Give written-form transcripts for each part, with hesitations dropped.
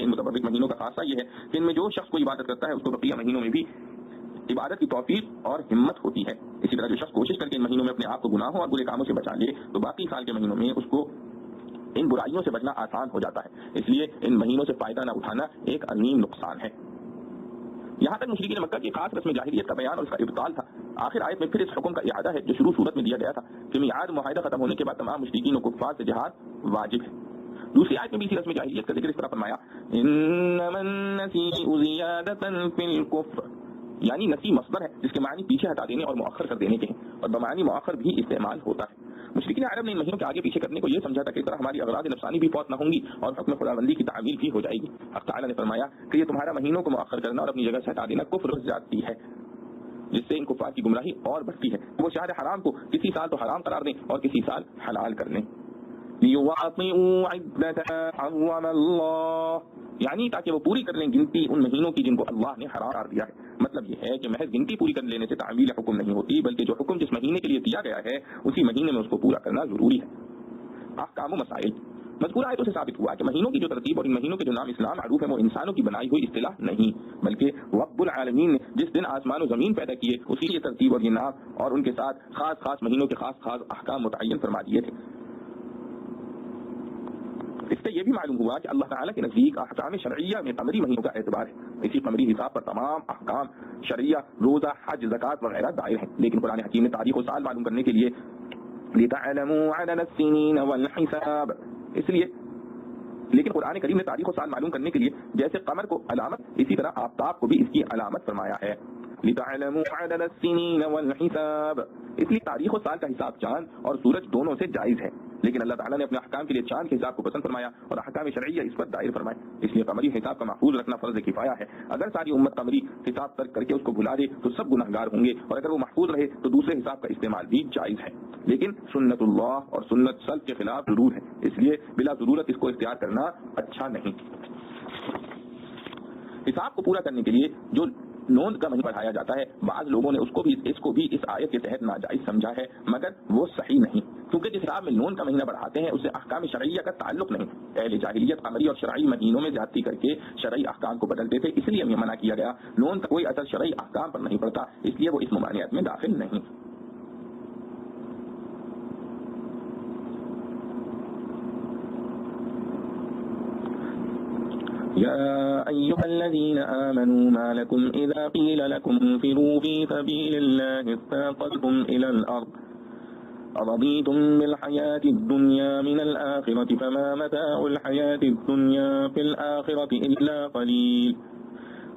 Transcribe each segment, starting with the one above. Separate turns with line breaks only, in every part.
ان متبرک مہینوں کا خاصہ یہ ہے کہ ان میں جو شخص کوئی عبادت کرتا ہے اس کو بقیہ مہینوں میں بھی عبادت کی توفیق اور ہمت ہوتی ہے. اسی طرح جو شخص کوشش کر کے ان مہینوں میں اپنے آپ کو گناہوں اور برے کاموں سے بچا لے تو باقی سال کے مہینوں میں اس کو ان برائیوں سے بچنا آسان ہو جاتا ہے. اس لیے ان مہینوں سے فائدہ نہ اٹھانا ایک عظیم نقصان ہے. یہاں تک مشرکین مکہ کی خاص رسم جاہلیت کا بیان اور اس کا ابطال تھا. آخر آیت میں پھر اس حکم کا اعادہ ہے جو شروع صورت میں دیا گیا تھا کہ میعاد معاہدہ ختم ہونے کے بعد تمام مشرکین و کفار سے جہاد واجب ہے. دوسری آیت میں بھی اسی رسم جاہلیت کا ذکر اس طرح فرمایا انما النسیء زیادۃ فی الکفر، یعنی نسی مصدر ہے جس کے معنی پیچھے ہٹا دینے اور مؤخر کر دینے کے ہیں اور بمعنی مؤخر بھی استعمال ہوتا ہے. مشرکین عرب نے ان مہینوں کے آگے پیچھے کرنے کو یہ سمجھا تھا کہ اس طرح ہماری اغراض نفسانی بھی فوت نہ ہوں گی اور حکم خداوندی کی تعمیل بھی ہو جائے گی. حق تعالی نے فرمایا کہ یہ تمہارا مہینوں کو مؤخر کرنا اور اپنی جگہ سے ہٹا دینا کفر زیادتی ہے، جس سے ان کفار کی گمراہی اور بڑھتی ہے. وہ شہر حرام کو کسی سال تو حرام قرار دیں اور کسی سال حلال کر لیں. لِيُوَاطِئُوا عِدَّةَ حَرَّمَ اللَّهُ، یعنی تاکہ وہ پوری کر لیں گنتی ان مہینوں کی جن کو اللہ نے حرام قرار دیا ہے. مطلب یہ ہے کہ محض گنتی پوری کر لینے سے تعمیل حکم نہیں ہوتی، بلکہ جو حکم جس مہینے کے لیے دیا گیا ہے اسی مہینے میں اس کو پورا کرنا ضروری ہے. احکام و مسائل مذکورہ آیتوں سے ثابت ہوا کہ مہینوں کی جو ترتیب اور ان مہینوں کے جو نام اسلام معروف ہے وہ انسانوں کی بنائی ہوئی اصطلاح نہیں، بلکہ رب العالمین نے جس دن آسمان و زمین پیدا کیے اسی کی ترتیب اور یہ نام اور ان کے ساتھ خاص خاص مہینوں کے خاص خاص احکام متعین فرما دیے تھے. اس سے یہ بھی معلوم ہوا کہ اللہ تعالیٰ کے نزدیک احکام شرعیہ میں قمری مہینوں کا اعتبار ہے. اسی قمری حساب پر تمام احکام شرعیہ روزہ حج زکوٰۃ وغیرہ دائر ہیں. لیکن قرآن حکیم نے تاریخ و سال معلوم کرنے کے لیے لِتَعْلَمُوا عَدَدَ السِّنِينَ وَالْحِسَابَ، اس لیے لیکن قرآن کریم نے تاریخ و سال معلوم کرنے کے لیے جیسے قمر کو علامت اسی طرح آفتاب کو بھی اس کی علامت فرمایا ہے. لِتَعْلَمُوا عَدَدَ السِّنِينَ وَالْحِسَابَ، اس لیے تاریخ و سال کا حساب چاند اور سورج دونوں سے جائز ہے. لیکن اللہ تعالیٰ نے اپنے احکام کے لیے چاند کے حساب کو پسند فرمایا اور احکام شرعیہ اس پر دائر فرمائے. اس لیے قمری حساب کا محفوظ رکھنا فرض کفایہ ہے. اگر ساری امت قمری حساب ترک کر کے اس کو بھلا دے تو سب گنہگار ہوں گے، اور اگر وہ محفوظ رہے تو دوسرے حساب کا استعمال بھی جائز ہے. لیکن سنت اللہ اور سنت سلف کے خلاف ضرور ہے، اس لیے بلا ضرورت اس کو اختیار کرنا اچھا نہیں. حساب کو پورا کرنے کے لیے جو نون کا مہینہ بڑھایا جاتا ہے بعض لوگوں نے اس کو بھی اس آیت کے تحت ناجائز سمجھا ہے، مگر وہ صحیح نہیں، کیونکہ جس حساب میں نون کا مہینہ بڑھاتے ہیں اس سے احکام شرعیہ کا تعلق نہیں. اہل جاہلیت قمری اور شرعی مہینوں میں زیادتی کر کے شرعی احکام کو بدلتے تھے، اس لیے ہمیں منع کیا گیا. نون کا کوئی اثر شرعی احکام پر نہیں پڑتا، اس لیے وہ اس ممانعت میں داخل نہیں. يا أيها الذين آمنوا ما لكم إذا قيل لكم انفروا في سبيل الله اثاقلتم إلى الأرض أرضيتم بالحياة الدنيا من الآخرة فما متاع الحياة الدنيا في الآخرة إلا قليل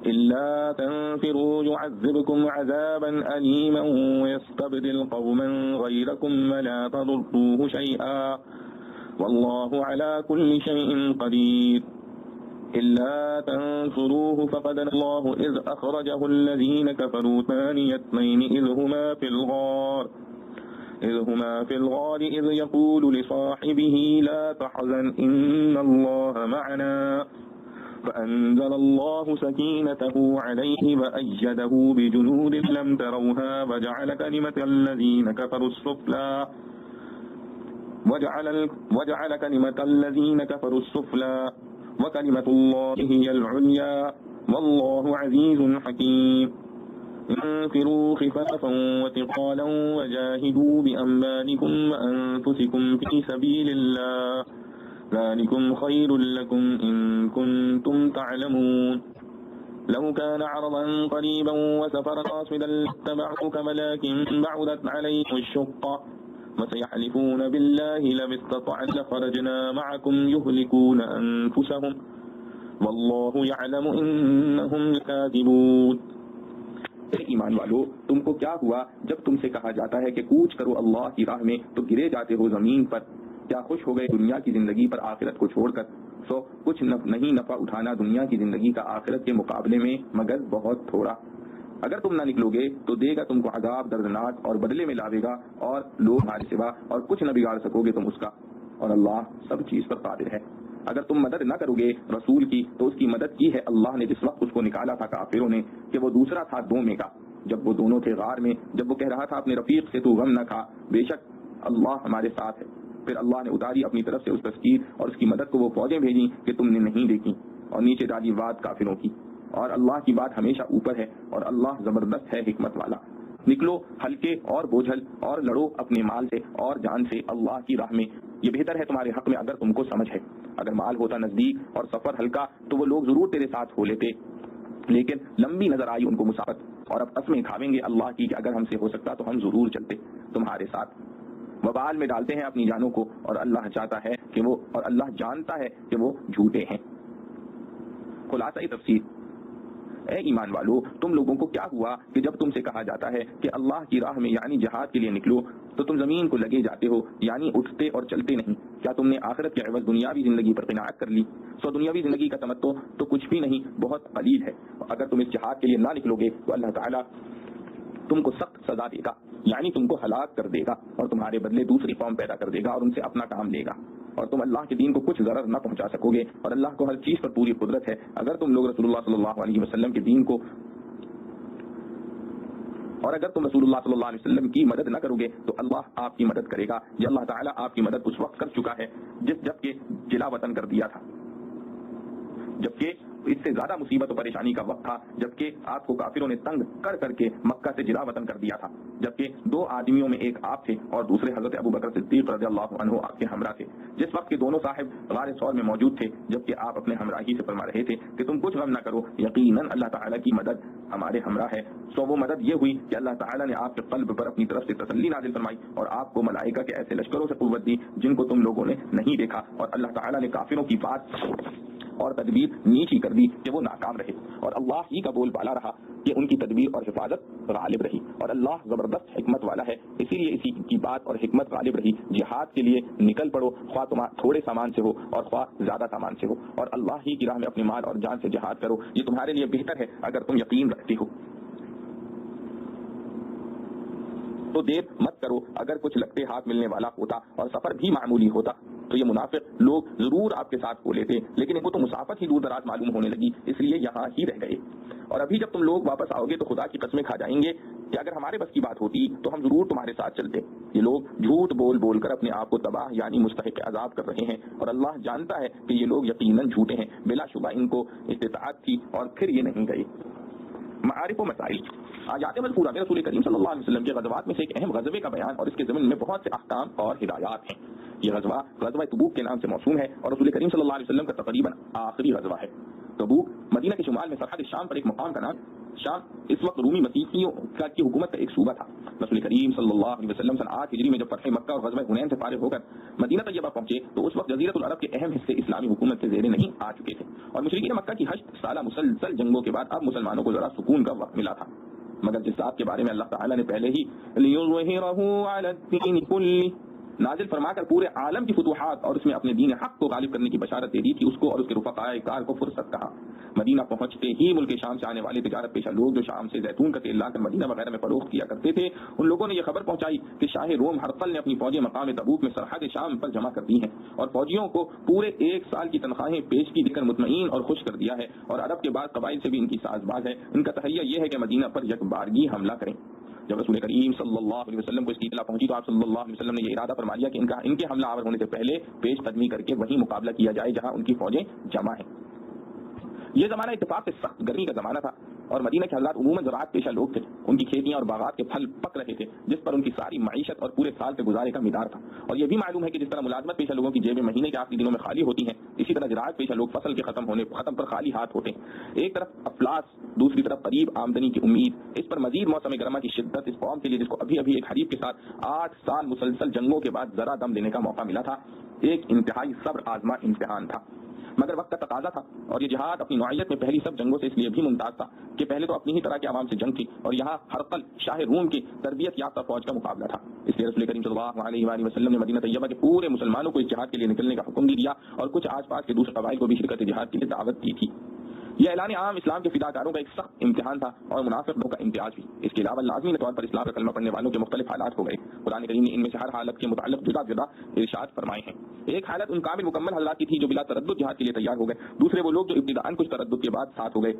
إلا تنفروا يعذبكم عذابا أليما ويستبدل قوما غيركم ولا تضروه شيئا والله على كل شيء قدير إلا تنصروه فقد الله إذ أخرجه الذين كفروا ثاني اثنين إذ هما في الغار إذ يقول لصاحبه لا تحزن إن الله معنا فأنزل الله سكينته عليه وأيده بجنود لم تروها وجعل كلمة الذين كفروا السفلى وجعل كلمة الذين كفروا السفلى وكلمة الله هي العليا والله عزيز حكيم. انفروا خفافا وثقالا وجاهدوا بأموالكم وأنفسكم في سبيل الله ذلكم خير لكم إن كنتم تعلمون. لو كان عرضا قريبا وسفرا قاصدا لاتبعوك ولكن بعدت عليهم الشقة وسيحلفون بالله لو استطعنا لخرجنا معكم يهلكون أنفسهم والله يعلم إنهم لكاذبون. ایمان والو، تم کو کیا ہوا جب تم سے کہا جاتا ہے کہ کوچ کرو اللہ کی راہ میں تو گرے جاتے ہو زمین پر؟ کیا خوش ہو گئے دنیا کی زندگی پر آخرت کو چھوڑ کر؟ سو کچھ نہیں نفع اٹھانا دنیا کی زندگی کا آخرت کے مقابلے میں مگر بہت تھوڑا. اگر تم نہ نکلو گے تو دے گا تم کو عذاب دردناک اور بدلے میں لاوے گا اور لوگ ہمارے سوا اور کچھ نہ بگاڑ سکو گے تم اس کا، اور اللہ سب چیز پر قادر ہے. اگر تم مدد نہ کرو گے رسول کی تو اس کی مدد کی ہے اللہ نے جس وقت اس کو نکالا تھا کافروں نے کہ وہ دوسرا تھا دو میں کا، جب وہ دونوں تھے غار میں، جب وہ کہہ رہا تھا اپنے رفیق سے تو غم نہ کھا، بے شک اللہ ہمارے ساتھ ہے. پھر اللہ نے اتاری اپنی طرف سے اس تذکیر اور اس کی مدد کو وہ فوجیں بھیجیں کہ تم نے نہیں دیکھی. اور نیچے ڈالی بات کافروں کی، اور اللہ کی بات ہمیشہ اوپر ہے، اور اللہ زبردست ہے، حکمت والا۔ نکلو ہلکے اور بوجھل اور لڑو اپنے مال سے اور جان سے اللہ کی راہ میں، یہ بہتر ہے تمہارے حق میں اگر تم کو سمجھ ہے۔ اگر مال ہوتا نزدیک اور سفر ہلکا تو وہ لوگ ضرور تیرے ساتھ ہو لیتے، لیکن لمبی نظر آئی ان کو مسافت، اور اب قسمیں کھاویں گے اللہ کی کہ اگر ہم سے ہو سکتا تو ہم ضرور چلتے تمہارے ساتھ۔ وبال میں ڈالتے ہیں اپنی جانوں کو، اور اللہ چاہتا ہے کہ وہ، اور اللہ جانتا ہے کہ وہ جھوٹے ہیں۔ خلاصہ تفسیر: اے ایمان والو، تم لوگوں کو کیا ہوا کہ جب تم سے کہا جاتا ہے کہ اللہ کی راہ میں یعنی جہاد کے لیے نکلو تو تم زمین کو لگے جاتے ہو، یعنی اٹھتے اور چلتے نہیں؟ کیا تم نے آخرت کے عوض دنیاوی زندگی پر قناعت کر لی؟ سو دنیاوی زندگی کا تمتع تو کچھ بھی نہیں، بہت قلیل ہے۔ اگر تم اس جہاد کے لیے نہ نکلو گے تو اللہ تعالیٰ تم کو سخت سزا دے گا، یعنی تم کو ہلاک کر دے گا، اور تمہارے بدلے دوسری قوم پیدا کر دے گا اور ان سے اپنا کام لے گا، اور تم اللہ کے دین کو کچھ ضرر نہ پہنچا سکو گے، اور اللہ کو ہر چیز پر پوری قدرت ہے۔ اگر تم لوگ رسول اللہ صلی اللہ علیہ وسلم کے دین کو، اور اگر تم رسول اللہ صلی اللہ علیہ وسلم کی مدد نہ کرو گے تو اللہ آپ کی مدد کرے گا۔ یہ اللہ تعالیٰ آپ کی مدد اس وقت کر چکا ہے جب کہ جلا وطن کر دیا تھا، جبکہ اس سے زیادہ مصیبت و پریشانی کا وقت تھا، جبکہ آپ کو کافروں نے تنگ کر کر کے مکہ سے جلا وطن کر دیا تھا، جبکہ دو آدمیوں میں ایک آپ تھے اور دوسرے حضرت ابو بکر صدیق رضی اللہ عنہ آپ کے ہمراہ تھے، جس وقت کے دونوں صاحب غار ثور میں موجود تھے، جبکہ آپ اپنے ہمراہی سے فرما رہے تھے کہ تم کچھ غم نہ کرو، یقیناً اللہ تعالیٰ کی مدد ہمارے ہمراہ ہے۔ سو وہ مدد یہ ہوئی کہ اللہ تعالیٰ نے آپ کے قلب پر اپنی طرف سے تسلی نازل فرمائی، اور آپ کو ملائکہ کے ایسے لشکروں سے قوت دی جن کو تم لوگوں نے نہیں دیکھا، اور اللہ تعالیٰ نے کافروں کی بات اور تدبیر نیچی کر دی کہ وہ ناکام رہے، اور اللہ ہی کا بول بالا رہا کہ ان کی تدبیر اور حفاظت غالب رہی، اور اللہ زبردست حکمت والا ہے، اسی لیے اسی کی بات اور حکمت غالب رہی۔ جہاد کے لیے نکل پڑو، خواہ تم تھوڑے سامان سے ہو اور خواہ زیادہ سامان سے ہو، اور اللہ ہی کی راہ میں اپنے مال اور جان سے جہاد کرو، یہ تمہارے لیے بہتر ہے اگر تم یقین رکھتے ہو۔ تو دیر مت کرو، اگر کچھ لگتے ہاتھ ملنے والا ہوتا اور سفر بھی معمولی ہوتا تو یہ منافق لوگ ضرور آپ کے ساتھ ہو لیتے، لیکن ان کو تو مسافت ہی دور دراز معلوم ہونے لگی، اس لیے یہاں ہی رہ گئے۔ اور ابھی جب تم لوگ واپس آؤ گے تو خدا کی قسمیں کھا جائیں گے کہ اگر ہمارے بس کی بات ہوتی تو ہم ضرور تمہارے ساتھ چلتے۔ یہ لوگ جھوٹ بول بول کر اپنے آپ کو تباہ یعنی مستحق عذاب کر رہے ہیں، اور اللہ جانتا ہے کہ یہ لوگ یقیناً جھوٹے ہیں، بلا شبہ ان کو استطاعت تھی اور پھر یہ نہیں گئے۔ معارف و مسائل: آیات مذکورہ میں رسول کریم صلی اللہ علیہ وسلم کے غزوات میں سے ایک اہم غزوے کا بیان اور اس کے ضمن میں بہت سے احکام اور ہدایات ہیں۔ یہ غزوہ غزوہ تبوک کے نام سے موسوم ہے اور رسول کریم صلی اللہ علیہ وسلم کا تقریباً آخری غزوہ ہے۔ تبوک مدینہ کے شمال میں سرحد شام پر ایک مقام کا نام شام اس وقت رومی مسیحیوں کی حکومت کا ایک صوبہ تھا۔ رسول کریم صلی اللہ علیہ وسلم سن 8 ہجری میں جب فتح مکہ اور غزوہ حنین سے فارغ ہو کر مدینہ طیبہ پہنچے تو اس وقت جزیرۃ العرب کے اہم حصے اسلامی حکومت کے زیر نہیں آ چکے تھے، اور مشرکین مکہ کی 8 سالہ مسلسل جنگوں کے بعد اب مسلمانوں کو ذرا سکون کا وقت ملا تھا، مگر جس ذات کے بارے میں اللہ تعالیٰ نے پہلے ہی لِيُظْهِرَهُ عَلَى الدِّينِ كُلِّهِ نازل فرما کر پورے عالم کی فتوحات اور اس میں اپنے دین حق کو غالب کرنے کی بشارت دے دی تھی، اس کو اور اس کے رفقائے کار کو فرصت کہا۔ مدینہ پہنچتے ہی ملک شام سے آنے والے تجارت پیشہ لوگ جو شام سے زیتون کا تیل لا کر مدینہ وغیرہ میں فروخت کیا کرتے تھے، ان لوگوں نے یہ خبر پہنچائی کہ شاہ روم ہرقل نے اپنی فوجیں مقام تبوک میں سرحد شام پر جمع کر دی ہیں، اور فوجیوں کو پورے 1 سال کی تنخواہیں پیشگی دے کر مطمئن اور خوش کر دیا ہے، اور عرب کے بعد قبائل سے بھی ان کی ساز باز ہے۔ ان کا تہیہ یہ ہے کہ مدینہ پر یک بارگی حملہ کریں۔ جب رسول کریم صلی اللہ علیہ وسلم کو اس کی اطلاع پہنچی تو آپ صلی اللہ علیہ وسلم نے یہ ارادہ فرما لیا کہ ان کے حملہ آور ہونے سے پہلے پیش قدمی کر کے وہیں مقابلہ کیا جائے جہاں ان کی فوجیں جمع ہیں۔ یہ زمانہ اتفاق سے سخت گرمی کا زمانہ تھا، اور مدینہ کے حضرات عموماً زراعت پیشہ لوگ تھے، ان کی کھیتیاں اور باغات کے پھل پک رہے تھے جس پر ان کی ساری معیشت اور پورے سال کے گزارے کا مدار تھا۔ اور یہ بھی معلوم ہے کہ جس طرح ملازمت پیشہ لوگوں کی جیبیں مہینے کے آخری دنوں میں خالی ہوتی ہیں، اسی طرح زراعت پیشہ لوگ فصل کے ختم پر خالی ہاتھ ہوتے ہیں۔ ایک طرف افلاس، دوسری طرف قریب آمدنی کی امید، اس پر مزید موسم گرما کی شدت اس قوم کے لیے جس کو ابھی ایک حریف کے ساتھ 8 سال مسلسل جنگوں کے بعد ذرا دم لینے کا موقع ملا تھا، ایک انتہائی صبر آزما امتحان تھا۔ مگر وقت کا تقاضا تھا، اور یہ جہاد اپنی نوعیت میں پہلی سب جنگوں سے اس لیے بھی ممتاز تھا کہ پہلے تو اپنی ہی طرح کے عوام سے جنگ تھی، اور یہاں ہرقل شاہ روم کی تربیت یافتہ فوج کا مقابلہ تھا۔ اس لیے رسول کریم صلی اللہ علیہ وآلہ وسلم نے مدینہ طیبہ کے پورے مسلمانوں کو اس جہاد کے لیے نکلنے کا حکم دیا، اور کچھ آس پاس کے دوسرے قبائل کو بھی شرکت جہاد کے لیے دعوت دی تھی۔ یہ اعلان عام اسلام کے فداکاروں کا ایک سخت امتحان تھا اور منافقوں کا امتیاز بھی۔ اس کے علاوہ لازمی طور پر اسلام کا کلمہ پڑھنے والوں کے مختلف حالات ہو گئے۔ قرآن کریم نے ان میں سے ہر حالت کے متعلق جدا جدا ارشاد فرمائے ہیں۔ ایک حالت ان کامل مکمل حضرات کی تھی جو بلا تردد جہاد کے لیے تیار ہو گئے، دوسرے وہ لوگ جو ابتداءً کچھ تردد کے بعد ساتھ ہو گئے۔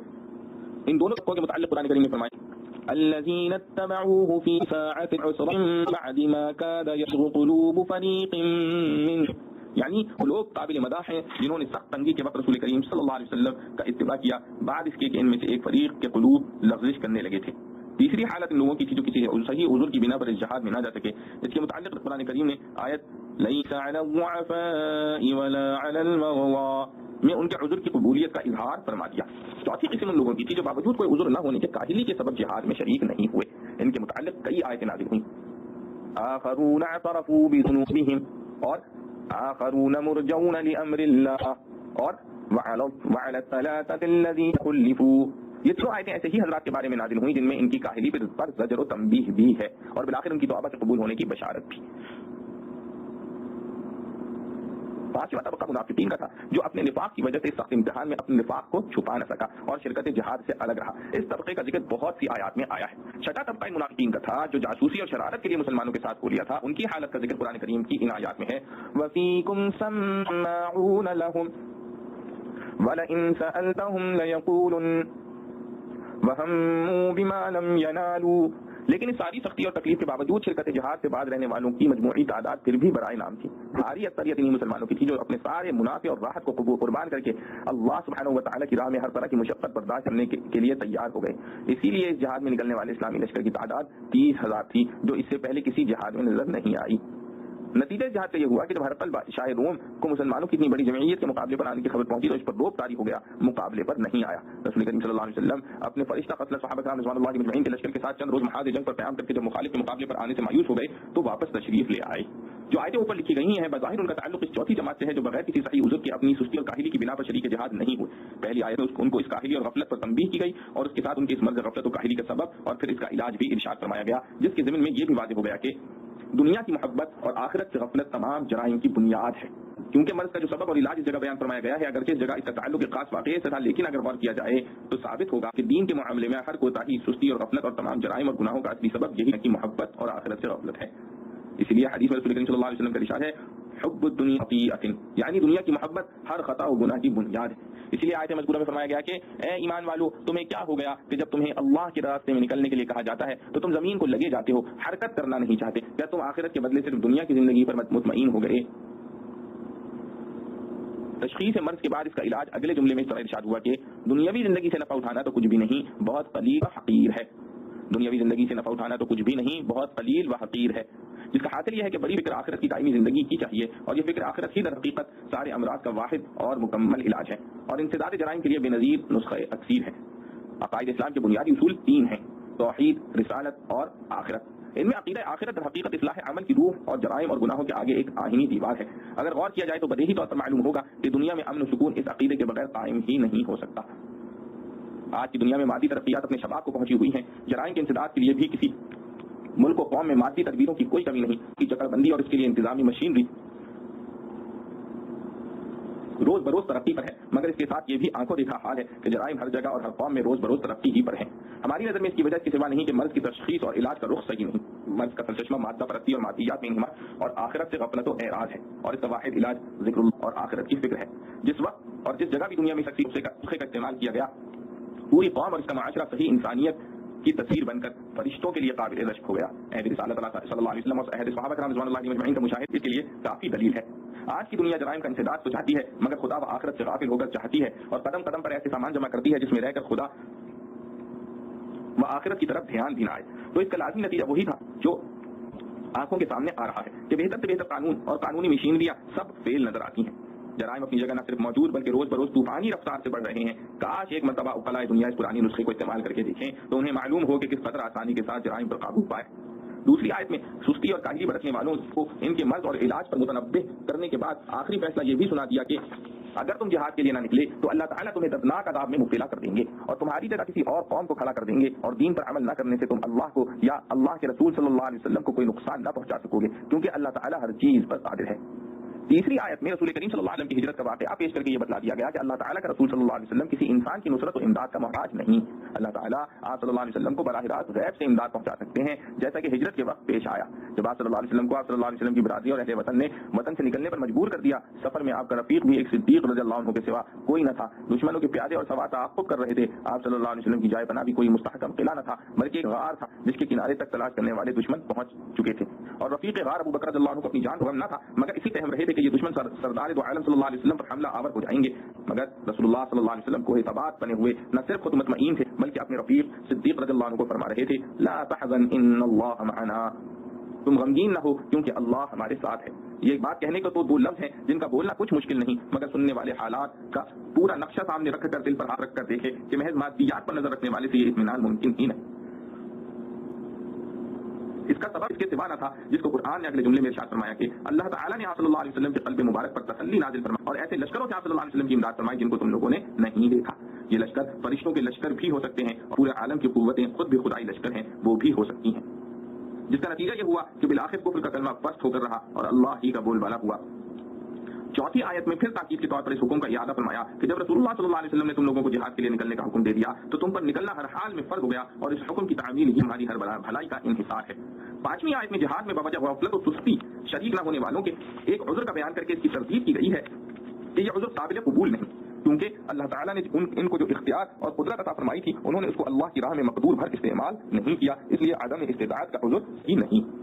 ان دونوں طبقوں کے متعلق قرآن کریم نے فرمایا الذين اتبعوه في ساعة العسرة من بعد ما كاد يزغ قلوب فريق منهم یعنی وہ لوگ قابل مدح ہیں جنہوں نے سخت تنگی کے وقت رسول کریم صلی اللہ علیہ وسلم کا اتباع کیا، بعد اس کے کہ ان میں سے ایک فریق کے قلوب لغزش کرنے لگے تھے۔ تیسری حالت ان لوگوں کی تھی جو کسی صحیح عذر کی بنا پر اس جہاد میں نہ جا سکے۔ اس کے متعلق قرآن کریم نے آیت لَيْسَ عَلَى الضُّعَفَاءِ وَلَا عَلَى الْمَرْضَىٰ میں ان کے عذر کی قبولیت کا اظہار فرما دیا۔ چوتھی قسم ان لوگوں کی تھی جو باوجود کوئی عذر نہ ہونے کے کاہلی کے سبب جہاد میں شریک نہیں ہوئے۔ ان کے متعلق کئی آیتیں نازل ہوئیں۔ آخرون اعترفوا بذنوبهم اور آخرون مرجون لأمر اللہ اور وعلى الثلاثة الذين خلفوا، یہ تینوں آیتیں ایسے ہی حضرات کے بارے میں نازل ہوئی جن میں ان کی کاہلی پر زجر و تنبیہ بھی ہے اور بالآخر ان کی توبہ کے قبول ہونے کی بشارت بھی۔ پانچواں طبقہ منافقین کا تھا جو اپنے نفاق کی وجہ سے سخت امتحان میں اپنے نفاق کو چھپا نہ سکا اور شرکت جہاد سے الگ رہا۔ اس طبقے کا ذکر بہت سی آیات میں آیا ہے۔ چھٹا طبقہ منافقین کا تھا جو جاسوسی اور شرارت کے لیے مسلمانوں کے ساتھ ہو لیا تھا۔ ان کی حالت کا ذکر قرآن کریم کی ان آیات میں ہے، وَفِيكُمْ سَمَّاعُونَ لَهُمْ وَلَئِن سَأَلْتَهُمْ لَيَقُولُنَّ وَهَمُّوا بِمَا لَمْ يَنَالُوا، لیکن اس ساری سختی اور تکلیف کے باوجود شرکت جہاد سے بعد رہنے والوں کی مجموعی تعداد پھر بھی برائے نام تھی۔ بھاری اکثریت انہی مسلمانوں کی تھی جو اپنے سارے منافع اور راحت کو قربان کر کے اللہ سبحانہ و تعالیٰ کی راہ میں ہر طرح کی مشقت برداشت کرنے کے لیے تیار ہو گئے۔ اسی لیے اس جہاد میں نکلنے والے اسلامی لشکر کی تعداد 30,000 تھی جو اس سے پہلے کسی جہاد میں نظر نہیں آئی۔ نتیجہ جہاد کا یہ ہوا کہ جب ہرقل بادشاہ روم کو مسلمانوں کی اتنی بڑی جمعیت کے مقابلے پر آنے کی خبر پہنچی تو اس پر روب طاری ہو گیا، مقابلے پر نہیں آیا۔ رسول کریم صلی اللہ علیہ وسلم اپنے فرشتہ قتل صحابہ کرام رضوان اللہ مجمعین کے لشکر کے ساتھ چند روز محاذ جنگ پر قیام کر کے جب مخالف کے مقابلے پر آنے سے مایوس ہو گئے تو واپس تشریف لے آئے۔ جو آیتیں اوپر لکھی گئی ہیں بظاہر ان کا تعلق اس چوتھی جماعت سے ہے جو بغیر کسی صحیح عذر کے اپنی سستی اور کاہلی کی بنا پر شریک جہاد نہیں ہوئے۔ پہلی آیت میں ان کو اس کاہلی اور غفلت پر تنبیہ کی گئی اور اس کے ساتھ ان کی اس مرض غفلت و کاہلی کا سبب اور پھر اس کا علاج بھی ارشاد فرمایا گیا، جس کے ضمن میں یہ بھی واضح ہو گیا کہ دنیا کی محبت اور آخرت سے غفلت تمام جرائم کی بنیاد ہے۔ کیونکہ مرض کا جو سبب اور علاج اس جگہ بیان فرمایا گیا ہے، اگرچہ اس جگہ اس کا تعلق ایک خاص واقعے سے تھا، لیکن اگر غور کیا جائے تو ثابت ہوگا کہ دین کے معاملے میں ہر کوتاہی، سستی اور غفلت اور تمام جرائم اور گناہوں کا اصلی سبب یہی ہے کہ محبت اور آخرت سے غفلت ہے۔ اسی لیے حدیث میں رسول کریم صلی اللہ علیہ وسلم کا ارشاد ہے، حب الدنیا خطیئۃ، یعنی دنیا کی محبت ہر خطا و گناہ کی بنیاد ہے۔ اسی لیے آیت مذکورہ میں فرمایا گیا کہ اے ایمان والو، تمہیں کیا ہو گیا کہ جب تمہیں اللہ کے راستے میں نکلنے کے لیے کہا جاتا ہے تو تم زمین کو لگے جاتے ہو، حرکت کرنا نہیں چاہتے، کیا تم آخرت کے بدلے صرف دنیا کی زندگی پر مطمئن ہو گئے؟ تشخیص مرض کے بعد اس کا علاج اگلے جملے میں اس طرح ارشاد ہوا کہ دنیاوی زندگی سے نفع اٹھانا تو کچھ بھی نہیں، بہت قلیل و حقیر ہے۔ دنیاوی زندگی سے نفع اٹھانا تو کچھ بھی نہیں، بہت قلیل و حقیر ہے، جس کا حاصل یہ ہے کہ بڑی فکر آخرت کی دائمی زندگی کی چاہیے، اور یہ فکر آخرت ہی در حقیقت سارے امراض کا واحد اور مکمل علاج ہے اور انسداد جرائم کے لیے بے نظیر نسخہ اکسیر ہے۔ عقائد اسلام کے بنیادی اصول 3 ہیں، توحید، رسالت اور آخرت۔ ان میں عقیدہ آخرت در حقیقت اصلاح عمل کی روح اور جرائم اور گناہوں کے آگے ایک آہنی دیوار ہے۔ اگر غور کیا جائے تو بدیہی طور پر معلوم ہوگا کہ دنیا میں امن و سکون اس عقیدے کے بغیر قائم ہی نہیں ہو سکتا۔ آج کی دنیا میں مادی ترقیات اپنے شباب کو پہنچی ہوئی ہیں، جرائم کے انسداد کے لیے بھی کسی ملک و قوم میں مادی تدبیروں کی کوئی کمی نہیں، کی جکڑ بندی اور اس کے لیے انتظامی مشینری روز بروز ترقی پر ہے، مگر اس کے ساتھ یہ بھی آنکھوں دیکھا حال ہے کہ جرائم ہر جگہ اور ہر قوم میں روز بروز ترقی ہی پر ہیں۔ ہماری نظر میں اس کی وجہ کے سوا نہیں کہ مرض کی تشخیص اور علاج کا رخ صحیح نہیں۔ مرض کا سرچشمہ مادہ پرستی اور مادیات میں انہماک اور آخرت سے غفلت و اعراض ہے، اور اس کا واحد علاج ذکر اللہ اور آخرت کی فکر ہے۔ جس وقت اور جس جگہ بھی دنیا میں سختی نسخے کا استعمال کیا گیا، پوری قوم اور اس کا معاشرہ صحیح انسانیت کی تصویر بن کر فرشتوں کے لیے قابل رشک ہو گیا۔ عہد رسالت صلی اللہ علیہ وسلم اور عہد صحابہ کرام رضوان اللہ مجمعین کا مشاہدے کے لیے کافی دلیل ہے۔ آج کی دنیا جرائم کا انسداد تو چاہتی ہے، مگر خدا و آخرت سے غافل ہو کر چاہتی ہے اور قدم قدم پر ایسے سامان جمع کرتی ہے جس میں رہ کر خدا و آخرت کی طرف دھیان بھی نہ آئے۔ تو اس کا لازمی نتیجہ وہی تھا جو آنکھوں کے سامنے آ رہا ہے کہ بہتر سے بہتر قانون اور قانونی مشینریاں سب فیل نظر آتی ہیں۔ جرائم اپنی جگہ نہ صرف موجود بلکہ روز بروز طوفانی رفتار سے بڑھ رہے ہیں۔ کاش ایک مرتبہ عقلاء دنیا اس پرانی نسخے کو استعمال کر کے دیکھیں تو انہیں معلوم ہو کہ کس قدر آسانی کے ساتھ جرائم پر قابو پائے۔ دوسری آیت میں سستی اور کاہلی برتنے والوں کو ان کے مرض اور علاج پر متنبہ کرنے کے بعد آخری فیصلہ یہ بھی سنا دیا کہ اگر تم جہاد کے لیے نہ نکلے تو اللہ تعالیٰ تمہیں دردناک عذاب میں مبتلا کر دیں گے اور تمہاری جگہ کسی اور قوم کو کھڑا کر دیں گے، اور دین پر عمل نہ کرنے سے تم اللہ کو یا اللہ کے رسول صلی اللہ علیہ وسلم کو کوئی نقصان نہ پہنچا سکو گے، کیونکہ اللہ تعالیٰ ہر چیز پر قادر ہے۔ تیسری آیت میں رسول کریم صلی اللہ علیہ وسلم کی ہجرت کا واقعہ پیش کر کے یہ بتلا دیا گیا کہ اللہ تعالیٰ کا رسول صلی اللہ علیہ وسلم کسی انسان کی نصرت و امداد کا محتاج نہیں۔ اللہ تعالیٰ آپ صلی اللہ علیہ وسلم کو براہ راست غیب سے امداد پہنچا سکتے ہیں، جیسا کہ ہجرت کے وقت پیش آیا جب آپ صلی اللہ علیہ وسلم کو آپ صلی اللہ علیہ وسلم کی برادری اور اہل وطن نے وطن سے نکلنے پر مجبور کر دیا۔ سفر میں آپ کا رفیق بھی ایک صدیق رضی اللہ عنہ کے سوا کوئی نہ تھا۔ دشمنوں کے پیادے اور سوار تعاقب کر رہے تھے۔ آپ صلی اللہ علیہ وسلم کی جائے پناہ بھی کوئی مستحکم قلعہ نہ تھا بلکہ ایک غار تھا جس کے کنارے تک تلاش کرنے والے دشمن پہنچ چکے تھے، اور رفیق غار ابو بکر رضی اللہ عنہ کو اپنی جان کو غم نہ تھا مگر اسی تہم رہے تھے کہ یہ دشمن سردار دو عالم صلی اللہ علیہ وسلم پر حملہ آور ہو جائیں گے، مگر رسول اللہ صلی اللہ علیہ وسلم کو ثبات بنے ہوئے نہ صرف خود مطمئن تھے بلکہ اپنے رفیق صدیق رضی اللہ عنہ کو فرما رہے تھے لا تحزن ان اللہ معنا، تم غمگین نہ ہو کیونکہ اللہ ہمارے ساتھ ہے۔ یہ بات کہنے کا تو دو لفظ ہیں جن کا بولنا کچھ مشکل نہیں، مگر سننے والے حالات کا پورا نقشہ سامنے رکھ کر دل پر ہاتھ رکھ کر دیکھے کہ محض مادیات پر نظر رکھنے والے سے یہ اطمینان ممکن ہی نہیں۔ اس کا سبب اس کے سوا نہ تھا جس کو قرآن نے اگلے جملے میں ارشاد فرمایا کہ اللہ تعالیٰ نے آپ صلی اللہ علیہ وسلم کے قلب مبارک پر تسلی نازل فرمائی اور ایسے لشکروں سے آپ صلی اللہ علیہ وسلم کی امداد فرمائی جن کو تم لوگوں نے نہیں دیکھا۔ یہ لشکر فرشتوں کے لشکر بھی ہو سکتے ہیں اور پورے عالم کی قوتیں خود بھی خدائی لشکر ہیں، وہ بھی ہو سکتی ہیں، جس کا نتیجہ یہ ہوا کہ بالآخر کفر کا کلمہ پست ہو کر رہا اور اللہ ہی کا بول بالا ہوا۔ چوتھی آیت میں پھر تاکید کے طور پر اس حکم کا اعادہ فرمایا کہ جب رسول اللہ صلی اللہ علیہ وسلم نے تم لوگوں کو جہاد کے لیے نکلنے کا حکم دے دیا تو تم پر نکلنا ہر حال میں فرض ہو گیا اور اس حکم کی تعمیل ہی ہماری ہر بھلائی کا انحصار ہے۔ پانچویں آیت میں جہاد میں بوجہ غفلت و سستی شریک نہ ہونے والوں کے ایک عذر کا بیان کر کے اس کی تردید کی گئی ہے کہ یہ عذر قابل قبول نہیں، کیونکہ اللہ تعالیٰ نے ان کو جو اختیار اور قدرت عطا فرمائی تھی انہوں نے اس کو اللہ کی راہ میں مقدور بھر استعمال نہیں کیا، اس لیے عدم استطاعت کا عذر ہی نہیں۔